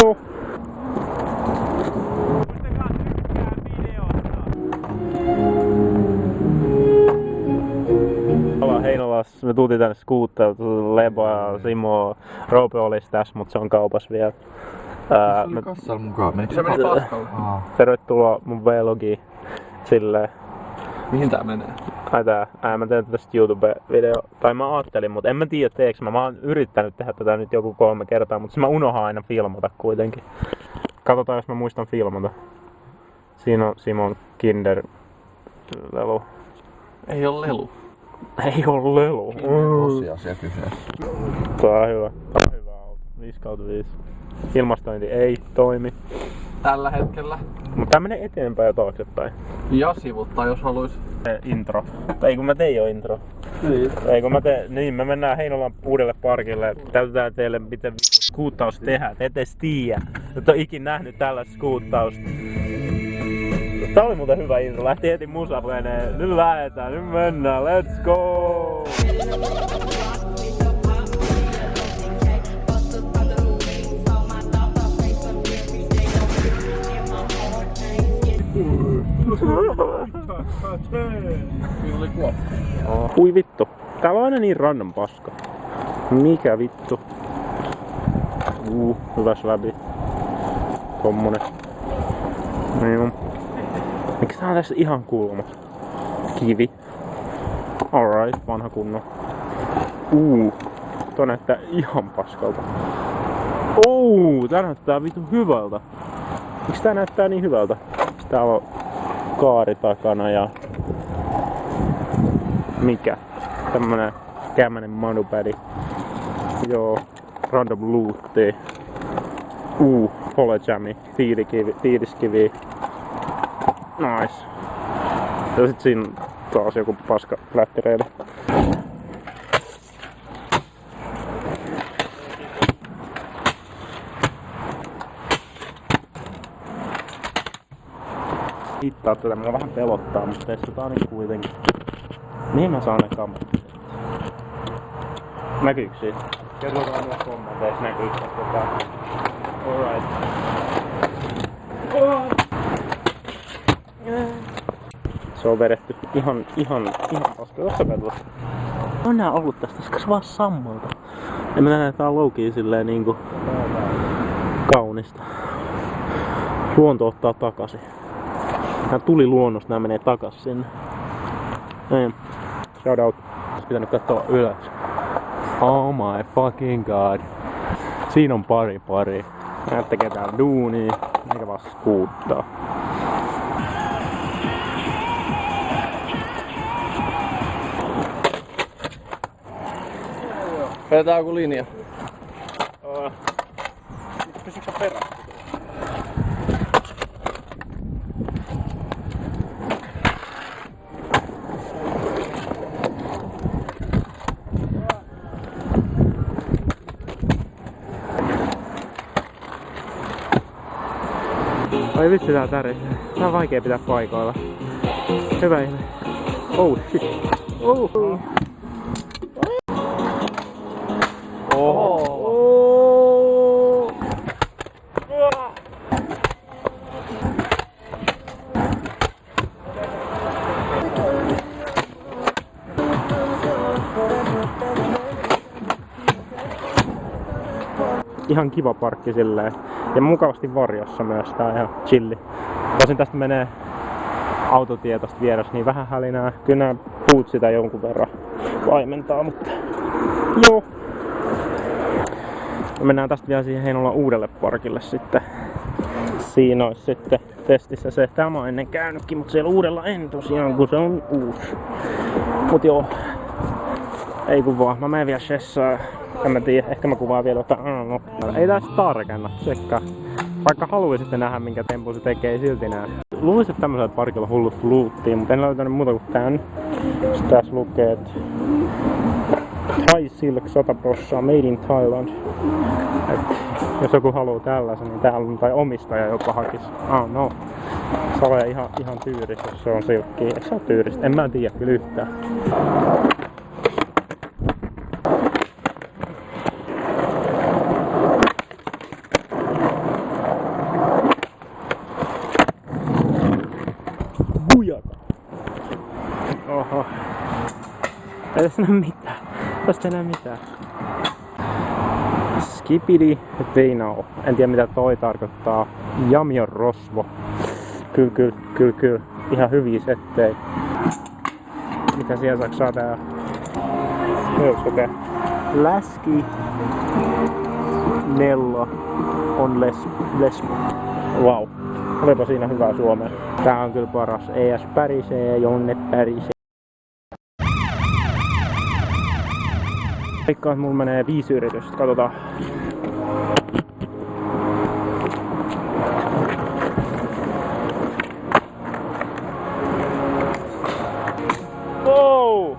Joo. Heinolassa me tultiin tänne skuuttaa, Lebo ja Simo, Roope olisi tässä, mutta se on kaupassa vielä. Se oli kassalla mukaan. Menikö se meni paskalle? Tervetuloa mun vlogiin silleen. Mihin tää menee? Mä teen tästä YouTube-video, tai mä ajattelin, mutta en mä tiedä teeks mä oon yrittänyt tehdä tätä nyt joku 3 kertaa, mutta mä unohan aina filmata kuitenkin. Katsotaan jos mä muistan filmata. Siinä on Simon Kinder-lelu. Ei oo lelu. Ei oo lelu. Tosiasia kyseessä. Tää on hyvä. Tää on hyvä auto. 5/5. Ilmastointi ei toimi. Tällä hetkellä. Mutta tää menee eteenpäin ja taaksepäin. Ja sivuttaa jos haluis. Intro. Ei kun mä tein jo intro. Niin. Ei kun niin me mennään Heinolan uudelle parkille. Täytetään teille miten skuuttaus tehdään. Te ette edes tiiä. Et oo ikin nähnyt tällaista skuuttausta. Tää oli muuten hyvä intro. Lähti heti musa menee. Nyt lähetään, nyt mennään. Let's go! Hui vittu. Täällä on aina niin random paska. Mikä vittu? Hyvä läpi. Tommonen. Niin. Miksi tää on tässä ihan kulma? Kivi. Alright, vanha kunno. Tuo näyttää ihan paskalta. Tää näyttää vittu hyvältä. Miksi tää näyttää niin hyvältä? Täällä on kaari takana ja mikä? Tämmönen kämmänen manupädi. Joo, random lootti. Holejammi, tiiliskivi. Nice. Ja sit siinä taas joku paska flättireide. Hittaa tätä, mua vähän pelottaa, mutta testataan nyt kuitenkin. Mihin mä saan ne kamerat? Näkyykö siitä? Kerrotaan myös kommenteissa näkyykö tätä. Alright. Se on vedetty ihan paska. Tuossa vedellä. On nää ollut tästä, koska vaan sammalta. Ja me nähdään loukiin silleen niinku kaunista. Luonto ottaa takaisin. Nää tuli luonnosta, nää menee takas sinne. Näin. Shout out. Olisi pitänyt katsoa ylös. Oh my fucking god. Siinä on pari. Nää tekee täällä duunia, eikä vaan skuuttaa. Vedetään joku linja. Pysyksä perässä? Ai vitsi tää tärisee. Tää on vaikea pitää paikoilla. Hyvä ihme. Oh shit. Ihan kiva parkki silleen. Ja mukavasti varjossa myös, tää on ihan chilli. Tosin tästä menee autotie tosta vieressä, niin vähän hälinää. Kyllä nää puut sitä jonkun verran vaimentaa, mutta joo. Me mennään tästä vielä siihen Heinolan uudelle parkille sitten. Siinä olisi sitten testissä se. Tämä on ennen käynytkin, mutta siellä uudella en tosiaan, kun se on uusi. Mut joo. Ei kun vaan. Mä menen vielä shessaa. En mä tiedä, ehkä mä kuvaan vielä jotain. Ei tässä tarkenna, tsekkaa. Vaikka haluaisitte nähdä minkä tempun se tekee, ei silti näe. Luulisin, että tämmöisellä parkilla hullut luuttiin, mutta en löytänyt muuta kuin tän. Sitten tässä lukee, että Thai Silk 100% Made in Thailand. Et jos joku haluaa tällaisen, niin täällä on, tai omistaja jopa hakisi. No. Se on ihan tyyris, jos se on silkkiä. Eikö se ole tyyristä? En mä tiedä kyllä yhtään. Ei tässä näe mitään. Tästä ei näe mitään. Skibidi Dino. En tiedä mitä toi tarkoittaa. Jamion rosvo. Kyllä. Ihan hyviä settejä. Mitä siellä saa tää? Okei. Läski. Nello on lesbo. Wow. Olipa siinä hyvää suomea. Tää on kyllä paras. ES pärisee ja Jonne pärisee. Veikkaan, että mulla menee 5 yritystä. Katsotaan. Wow!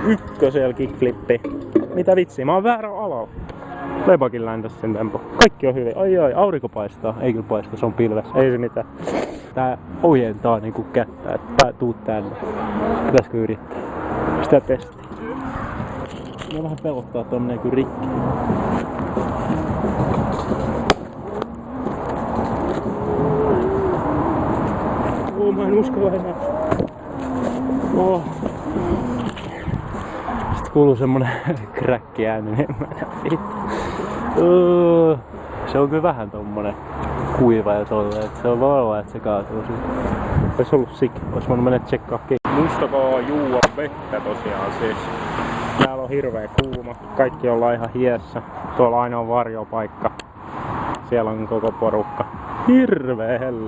Ykkösellä kickflippi. Mitä vitsi, mä oon väärä alalla. Lepakin läntäs sen tempo. Kaikki on hyvin. Ai, aurinko paistaa. Ei kyllä paista, se on pilves. Ei se mitään. Tää ojentaa niinku kättä, että tuut tänne. Pitäisikö yrittää? Sitä testiin. Mä vähän pelottaa tommonen kuin rikki. Mä en uskalla enää. Sitten kuuluu semmonen kräkkiääni, niin mä en vittu. Se on kyllä vähän tommonen kuiva ja tolleen, että se on voi olla, että se kaatuu siitä. Ois ollut sik, ois voinut mennä tsekkaa kiinni. Muistakaa juua vettä tosiaan siis. Täällä on hirveä kuuma, kaikki ollaan ihan hiessä. Tuolla aina on varjopaikka. Siellä on koko porukka. Hirveä hellä.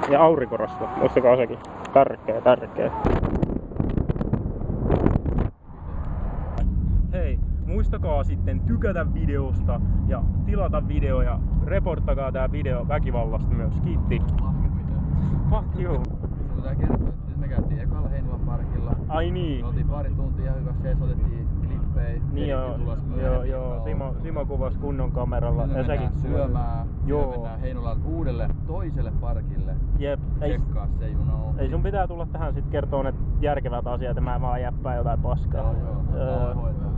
Ja aurinkorasva, muistakaa sekin. Tärkeä. Hei, muistakaa sitten tykätä videosta ja tilata video ja reporttakaa tää video väkivallasta myös. Kiitti. Fuck you. Se pitää kertoa, että nyt me käytiin ekalla Heinolan parkilla. Ai niin. Me oltiin pari tuntia hyväksi seis, otettiin klippejä. Niin joo. Simo kuvasi kunnon kameralla. Nyt ja säkin syömään. Joo. Mennään Heinolan uudelle toiselle parkille. Jep. Tsekkaa se, you know. Ei sun pitää tulla tähän sit kertoo ne järkevät asiat ja mä vaan jäppään jotain paskaa. Joo. Hoitaa.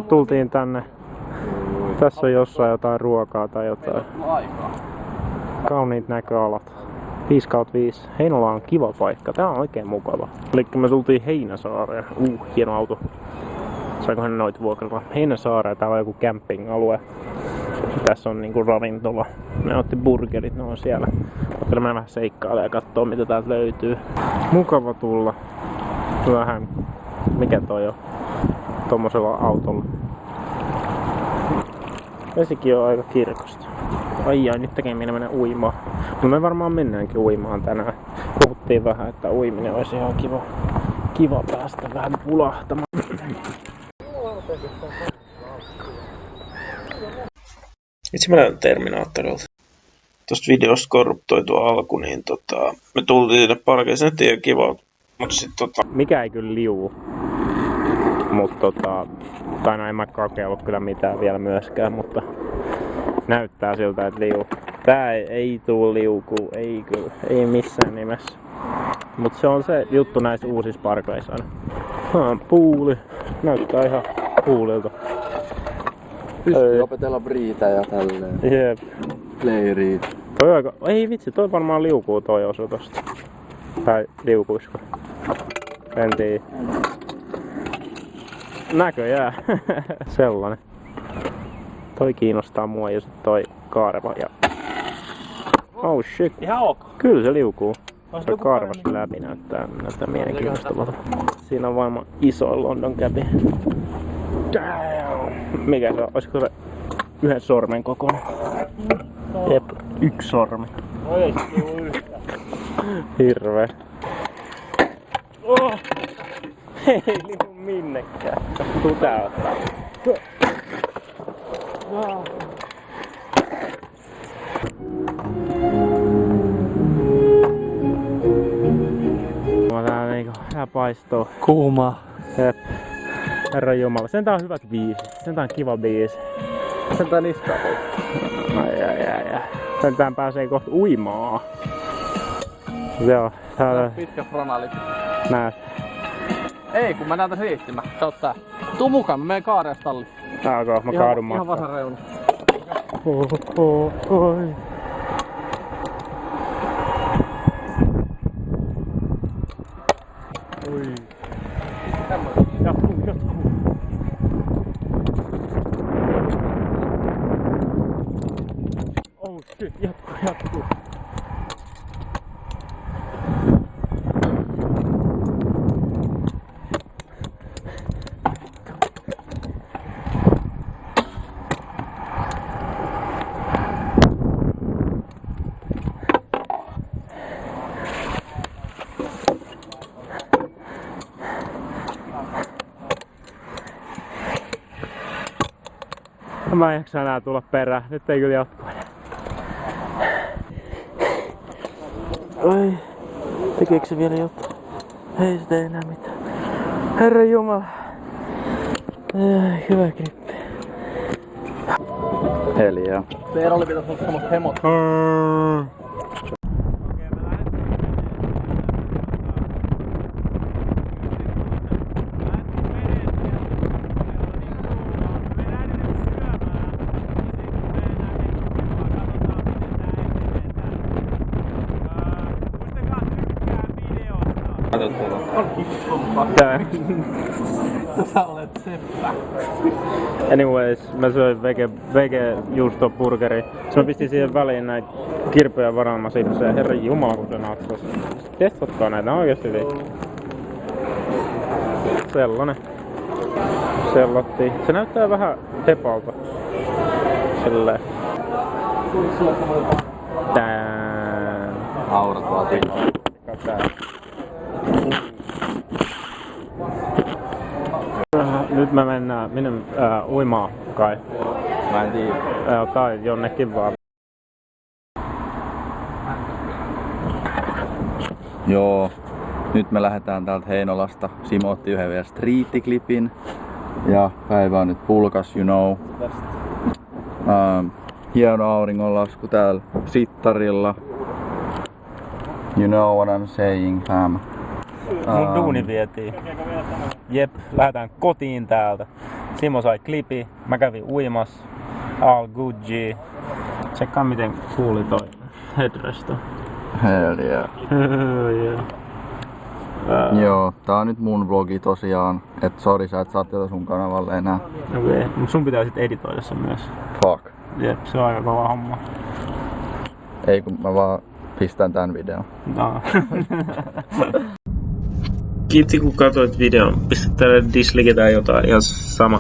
Tultiin tänne. Tässä on jossain jotain ruokaa tai jotain. Kauniit näköalat. 5/5. Heinola on kiva paikka. Tää on oikein mukava. Elikkä me tultiin Heinäsaareen. Hieno auto. Saikohan noit vuokralla? Heinäsaareen. Täällä on joku camping-alue. Tässä on niinku ravintola. Me otti burgerit, ne on siellä. Ottelen mennä vähän seikkailemaan ja kattoo mitä täältä löytyy. Mukava tulla. Vähän. Mikä toi on? Tommosella autolla. Vesikin on aika kirkasta. Ai nyt tekeminen mennä uimaan. No me varmaan mennäänkin uimaan tänään. Puhuttiin vähän, että uiminen olisi ihan kiva päästä vähän pulahtamaan. Itse mä näytän Terminaattorilta. Tosta videosta korruptoitu alku, niin me tultiin sinne parkeille, se näytti ihan kiva. Mut sit mikä ei kyllä liu. Mut tai no en mä kokeillut kyllä mitään vielä myöskään, mutta näyttää siltä, että liu. Tää ei tuu liukuu, ei kyllä, ei missään nimessä. Mut se on se juttu näissä uusissa parkeissa aina. Puuli, näyttää ihan puulilta. Pystyy opetella briitä ja tälleen. Jep. Playriit. Toi aika, ei vitsi, toi varmaan liukuu toi osa tosta. Tai liukuisko? En tiedä. Näköjään. Sellainen. Toi kiinnostaa mua ja sit toi kaareva ja... Oh shit. Ihan ok. Kyllä se liukuu. Toi kaarevas läpi näyttää mielenkiinnostavalta. Siinä on varmaan iso London Cabi. Damn. Mikä se on? Olisiko se yhden sormen kokoinen? Jep, 1 sormi. Ei se yhtään. Hirveä. Oh. Ei liu minnekään. Tuu tää ottaa. Tää paistoo. Kuuma. Jep. Herran jumala. Sentään on hyvät biisit. Sentään on kiva biisi. Sentään niskaa Ai. Sentään pääsee kohta uimaan. Joo. Täällä... Pitkä fronali. Näet. Ei, kun mä näytän siistimä. Kautta tää. Tuu mukaan, mä menen kaareastalliin. Saako? Mä kaadun Ihan matkaan. vasan reuna. Oi. Oi. Jatkuu. Oh shit, jatkuu. Mä en jaksa enää tulla perään. Nyt ei kyllä jatku enää. Oi, tekeekö se vielä jotain? Ei se tee enää mitään. Herra Jumala. Hyvä grippi. Heliä. Teerolle pitäis olla semmoset hemot. Sä olet seppä. Anyways, mä söin vege juustoburgeri. Mä pistin siihen väliin näitä kirpyjä varanmasipseja. Herran jumala kun se natsas. Testatkaa näitä, nää on oikeesti hyviä. Sellanen. Sellattiin. Se näyttää vähän hepalta. Silleen. Tää. Aurat vaatii. Tää. Nyt me mennään uimaan kai. Mä en tiedä. Tai jonnekin vaan. Joo. Nyt me lähdetään täältä Heinolasta. Simo otti yhden vielä striittiklipin. Ja päivä on nyt pulkas, you know. Hieno auringonlasku täällä Sittarilla. You know what I'm saying, fam. Mun duuni vietiin. Jep, lähdetään kotiin täältä. Simo sai klipi, mä kävin uimas. All good G. Tsekkaa miten kuuli toi headrest on. Hell yeah. Yeah. Joo, tää on nyt mun vlogi tosiaan. Et sori sä et saa tätä sun kanavalle enää. Okei, mut sun pitää sit editoida se myös. Fuck. Jep, se on aika kova homma. Ei kun mä vaan pistän tän videon. No. Kiitti kun katsoit videon. Pistä tälle dislike tai jotain, ihan sama.